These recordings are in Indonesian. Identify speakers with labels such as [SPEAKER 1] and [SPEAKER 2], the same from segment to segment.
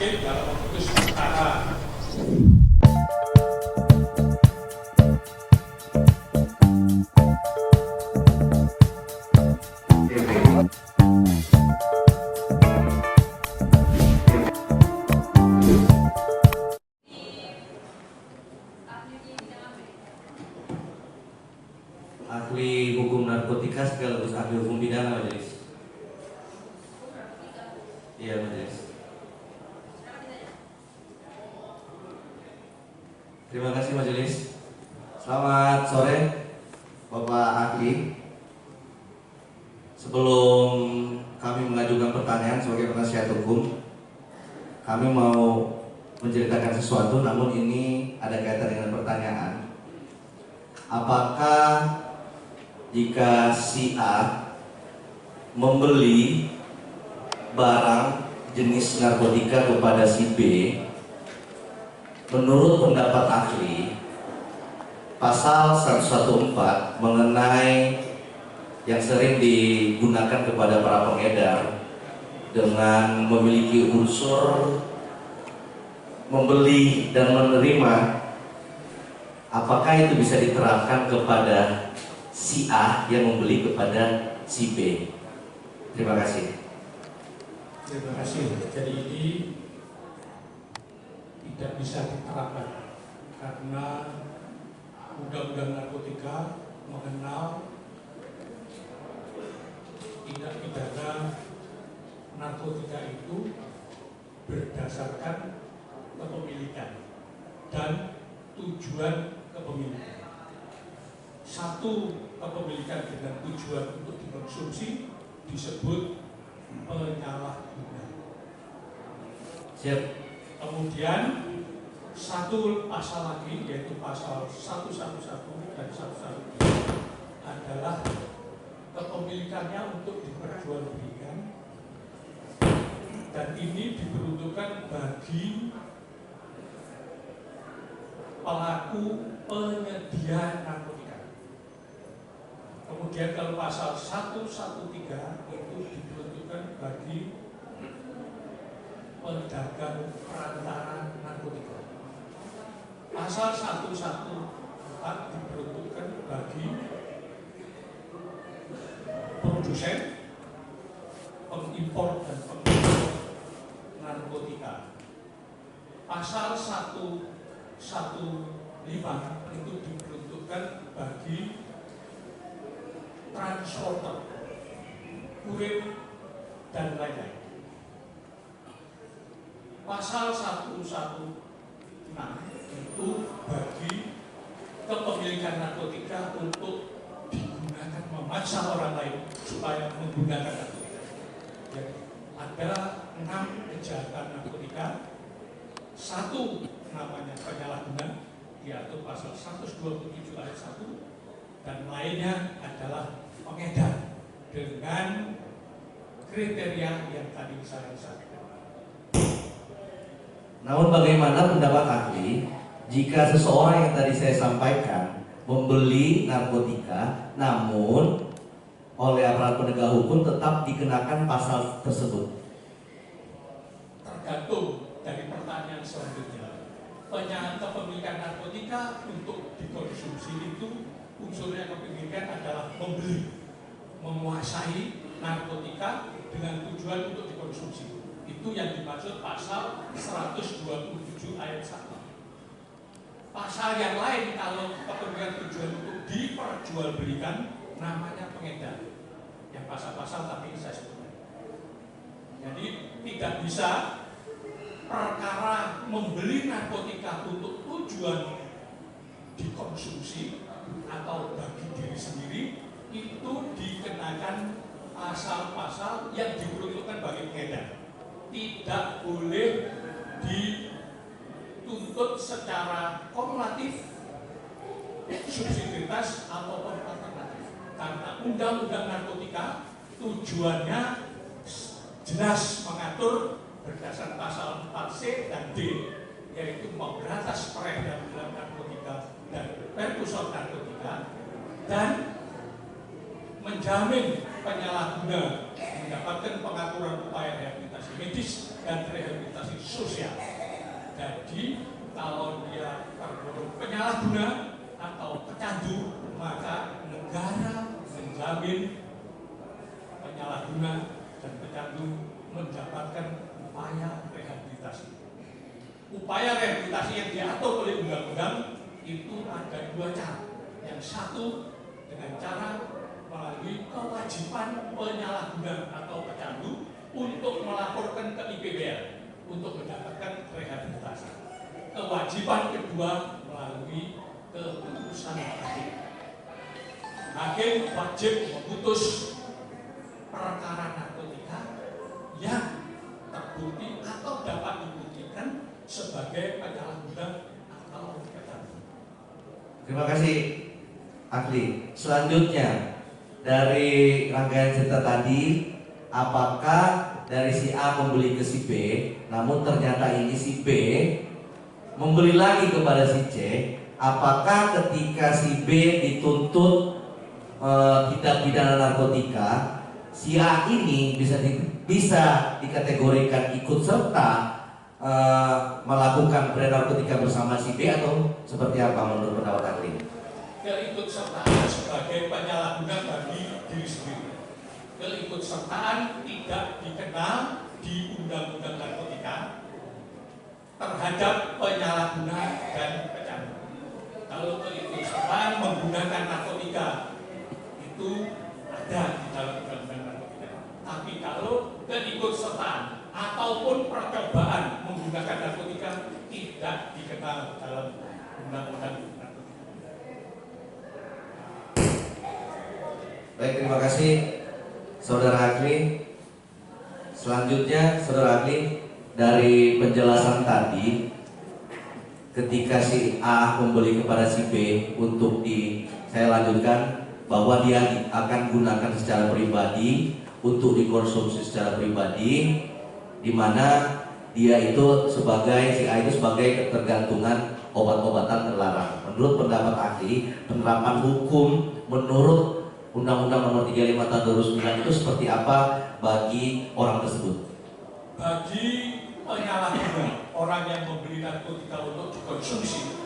[SPEAKER 1] hakim dalam memutus perkara.
[SPEAKER 2] Ahli hukum narkotika sekaligus ahli hukum pidana, majelis. Iya, majelis. Terima kasih, majelis. Selamat sore, Bapak ahli. Sebelum kami mengajukan pertanyaan sebagai penasihat hukum, kami mau menceritakan sesuatu, namun ini ada kaitan dengan pertanyaan. Apakah jika si A membeli barang jenis narkotika kepada si B, menurut pendapat ahli, pasal 114 mengenai yang sering digunakan kepada para pengedar dengan memiliki unsur membeli dan menerima, apakah itu bisa diterapkan kepada si A yang membeli kepada si B? Terima kasih.
[SPEAKER 1] Terima kasih. Jadi ini tidak bisa diterapkan karena Undang-Undang Narkotika mengenal tindak pidana narkotika itu berdasarkan kepemilikan dan tujuan kepemilikan. Satu kepemilikan dengan tujuan untuk dikonsumsi disebut penyalahguna.
[SPEAKER 2] Siap.
[SPEAKER 1] Kemudian satu pasal lagi yaitu pasal 111 dan 112 adalah kepemilikannya untuk diperjualbelikan, dan ini diperuntukkan bagi pelaku penyedia narkotika. Kemudian kalau pasal 113 itu diperuntukkan bagi pedagang perantara narkotika. Pasal 114 diperuntukkan bagi produsen, pengimpor dan pengekspor narkotika. Pasal 115 itu diperuntukkan bagi transporter, kurir dan lain-lain. Pasal 116 itu bagi kepemilikan narkotika untuk digunakan memaksa orang lain supaya menggunakan narkotika. Jadi ada 6 kejahatan narkotika. Satu namanya penyalahguna, diatur pasal 127 ayat 1, dan lainnya adalah pengedar dengan kriteria yang tadi saya sampaikan.
[SPEAKER 2] Namun bagaimana pendapat ahli jika seseorang yang tadi saya sampaikan membeli narkotika, namun oleh aparat penegak hukum tetap dikenakan pasal tersebut?
[SPEAKER 1] Tergantung dari pertanyaan selanjutnya. Kepemilikan narkotika untuk dikonsumsi itu unsurnya kepemilikan adalah membeli, menguasai narkotika dengan tujuan untuk dikonsumsi. Itu yang dimaksud pasal 127 ayat 1. Pasal yang lain kalau kepemilikan tujuan untuk diperjualbelikan namanya pengedar. Yang pasal-pasal tadi saya sebutkan. Jadi tidak bisa perkara membeli narkotika untuk tujuan dikonsumsi atau bagi diri sendiri itu dikenakan pasal-pasal yang diperuntukkan bagi pengedar. Tidak boleh dituntut secara kumulatif, subsidiaritas ataupun alternatif. Karena undang-undang narkotika tujuannya jelas mengatur berdasar pasal 4C dan D, yaitu memberantas peredaran narkotika dan perkursor narkotika, dan menjamin penyalahguna mendapatkan pengaturan upaya rehabilitasi medis dan rehabilitasi sosial Jadi kalau dia tergolong penyalahguna atau pecandu, maka negara menjamin penyalahguna dan pecandu mendapatkan upaya rehabilitasi. Upaya rehabilitasi yang diatur oleh undang-undang itu ada dua cara. Yang satu dengan cara melalui kewajiban penyalahguna atau pecandu untuk melaporkan ke IPBL untuk mendapatkan rehabilitasi. Kewajiban kedua melalui keputusan hakim. Hakim wajib memutus perkara narkotika yang terbukti atau dapat dibuktikan sebagai penyalahguna atau pecandu.
[SPEAKER 2] Terima kasih ahli. Selanjutnya dari rangkaian cerita tadi, apakah dari si A membeli ke si B, namun ternyata ini si B membeli lagi kepada si C? Apakah ketika si B dituntut tindak pidana narkotika, si A ini bisa dikategorikan ikut serta melakukan beredar narkotika bersama si B atau seperti apa menurut pendapat ahli?
[SPEAKER 1] Keikutsertaan sebagai penyalahguna bagi diri sendiri. Keikutsertaan tidak dikenal di Undang-Undang Narkotika terhadap penyalahguna dan pecandu. Kalau keikutsertaan menggunakan narkotika itu ada di dalam Undang-Undang Narkotika. Tapi kalau keikutsertaan ataupun percobaan menggunakan narkotika tidak dikenal dalam Undang-Undang Narkotika.
[SPEAKER 2] Baik, terima kasih Saudara ahli. Selanjutnya Saudara ahli, dari penjelasan tadi, ketika si A membeli kepada si B untuk saya lanjutkan bahwa dia akan gunakan secara pribadi untuk dikonsumsi secara pribadi, di mana dia itu si A itu sebagai ketergantungan obat-obatan terlarang. Menurut pendapat ahli, penerapan hukum menurut Undang-Undang Nomor 35 Tahun 2009 itu seperti apa bagi orang tersebut?
[SPEAKER 1] Bagi penyalahguna, orang yang membeli narkotika untuk dikonsumsi,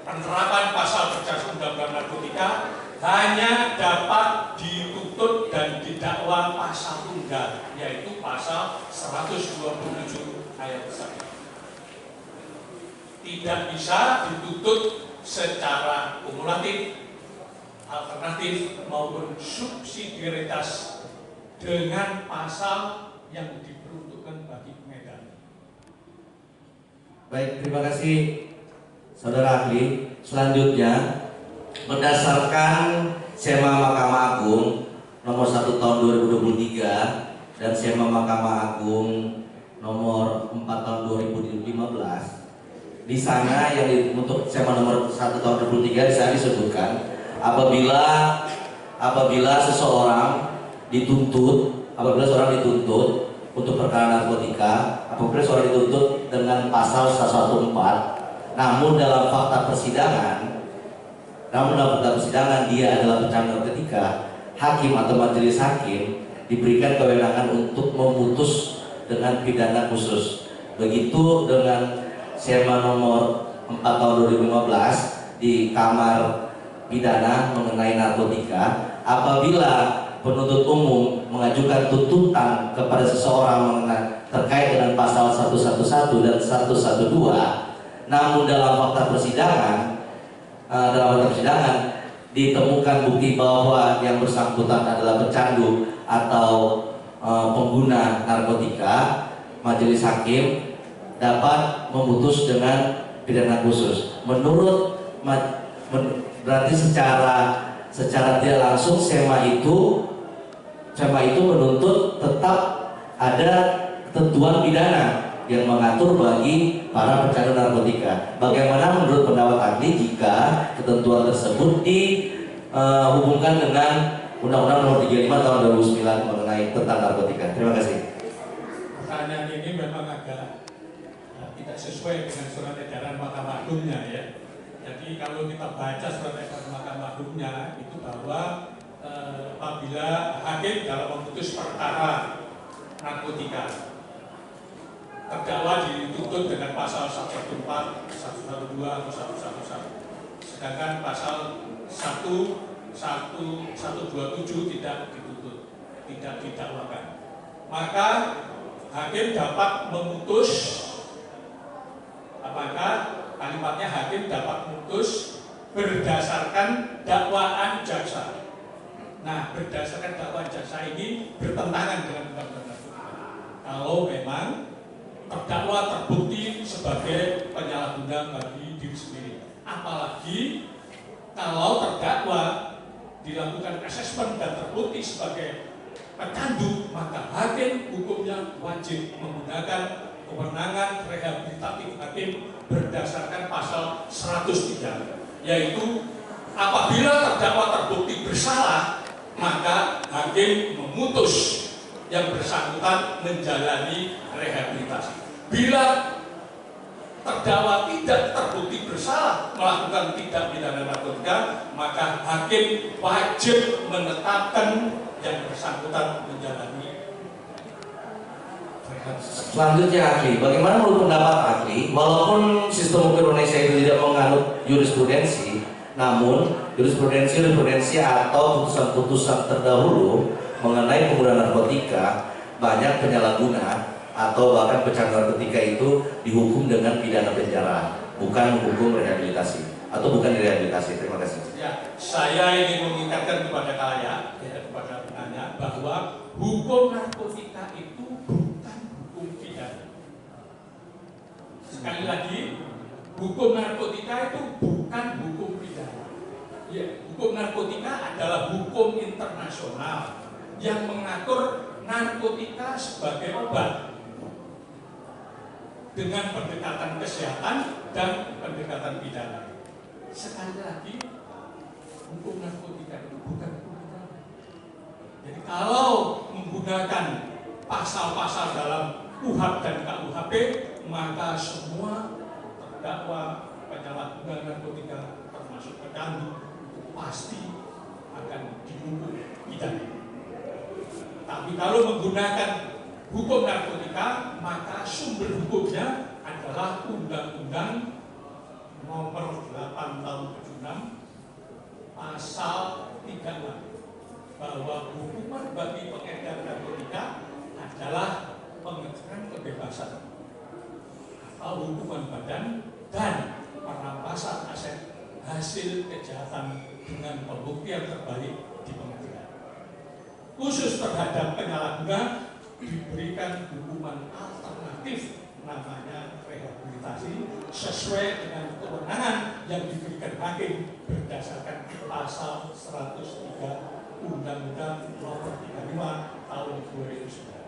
[SPEAKER 1] penerapan pasal 11 Undang-Undang Narkotika hanya dapat dituntut dan didakwa pasal tunggal, yaitu pasal 127 ayat 1. Tidak bisa dituntut secara kumulatif, alternatif maupun subsidiaritas dengan pasal yang diperuntukkan bagi pengedar.
[SPEAKER 2] Baik, terima kasih Saudara ahli. Selanjutnya, berdasarkan SEMA Mahkamah Agung nomor 1 tahun 2023 dan SEMA Mahkamah Agung nomor 4 tahun 2015, di sana yang untuk SEMA nomor 1 tahun 2023 di sana disebutkan apabila seseorang dituntut untuk perkara narkotika, apabila seorang dituntut dengan pasal 114, namun dalam fakta persidangan dia adalah pecandu narkotika, hakim atau majelis hakim diberikan kewenangan untuk memutus dengan pidana khusus. Begitu dengan SEMA nomor 4 tahun 2015 di Kamar Pidana mengenai narkotika, apabila penuntut umum mengajukan tuntutan kepada seseorang terkait dengan pasal 111 dan 112, namun dalam fakta persidangan ditemukan bukti bahwa yang bersangkutan adalah pecandu atau pengguna narkotika, majelis hakim dapat memutus dengan pidana khusus. Berarti secara tidak langsung SEMA itu menuntut tetap ada ketentuan pidana yang mengatur bagi para pecandu narkotika. Bagaimana menurut pendapat ahli jika ketentuan tersebut dihubungkan dengan Undang-Undang Nomor 35 Tahun 2009 mengenai tentang narkotika? Terima kasih.
[SPEAKER 1] Pertanyaan ini memang agak tidak sesuai dengan surat edaran Mahkamah Agungnya ya. Jadi kalau kita baca surat edaran Mahkamah Agungnya itu bahwa apabila hakim dalam memutus perkara narkotika terdakwa dituntut dengan pasal 114, 112 atau 111. Sedangkan pasal 127 tidak dituntut, tidak didakwakan. Maka hakim dapat memutus, apakah kalimatnya hakim dapat memutus berdasarkan dakwaan jaksa. Nah, berdasarkan dakwaan jaksa ini bertentangan dengan undang-undang narkotika. Kalau memang terdakwa terbukti sebagai penyalahguna bagi diri sendiri, apalagi kalau terdakwa dilakukan asesmen dan terbukti sebagai pecandu, maka hakim hukumnya wajib menggunakan kewenangan rehabilitatif hakim berdasarkan pasal 103, yaitu apabila terdakwa terbukti bersalah, maka hakim memutus yang bersangkutan menjalani rehabilitasi. Bila terdakwa tidak terbukti bersalah melakukan tindak pidana narkotika, maka hakim wajib menetapkan yang bersangkutan menjalani.
[SPEAKER 2] Selanjutnya ahli, bagaimana menurut pendapat ahli? Walaupun sistem hukum Indonesia itu tidak menganut jurisprudensi, namun jurisprudensi atau putusan-putusan terdahulu mengenai penggunaan narkotika, banyak penyalahguna atau bahkan pecandu narkotika itu dihukum dengan pidana penjara, bukan hukum rehabilitasi atau bukan direhabilitasi. Terima kasih.
[SPEAKER 1] Ya, saya ingin mengingatkan kepada kalian, kepada penanya, bahwa hukum narkotika itu bukan hukum pidana. Sekali lagi, hukum narkotika itu bukan hukum pidana. Ya, hukum narkotika adalah hukum internasional yang mengatur narkotika sebagai obat dengan pendekatan kesehatan dan pendekatan pidana. Sekali lagi, hukum narkotika itu bukan hukum pidana. Jadi kalau menggunakan pasal-pasal dalam KUHP dan KUHP, maka semua terdakwa penyalahguna narkotika termasuk pecandu pasti akan dihukum pidana. Tapi kalau menggunakan hukum narkotika, maka sumber hukumnya adalah Undang-Undang Nomor 8 Tahun 76 Pasal 36, bahwa hukuman bagi pengedar narkotika adalah pengecangan kebebasan atau hukuman badan dan perampasan aset hasil kejahatan dengan pembuktian terbalik di pengadilan. Khusus terhadap penyalahguna diberikan hukuman alternatif, namanya rehabilitasi, sesuai dengan kewenangan yang diberikan hakim berdasarkan pasal 103 Undang-Undang Nomor 35 Tahun 2009.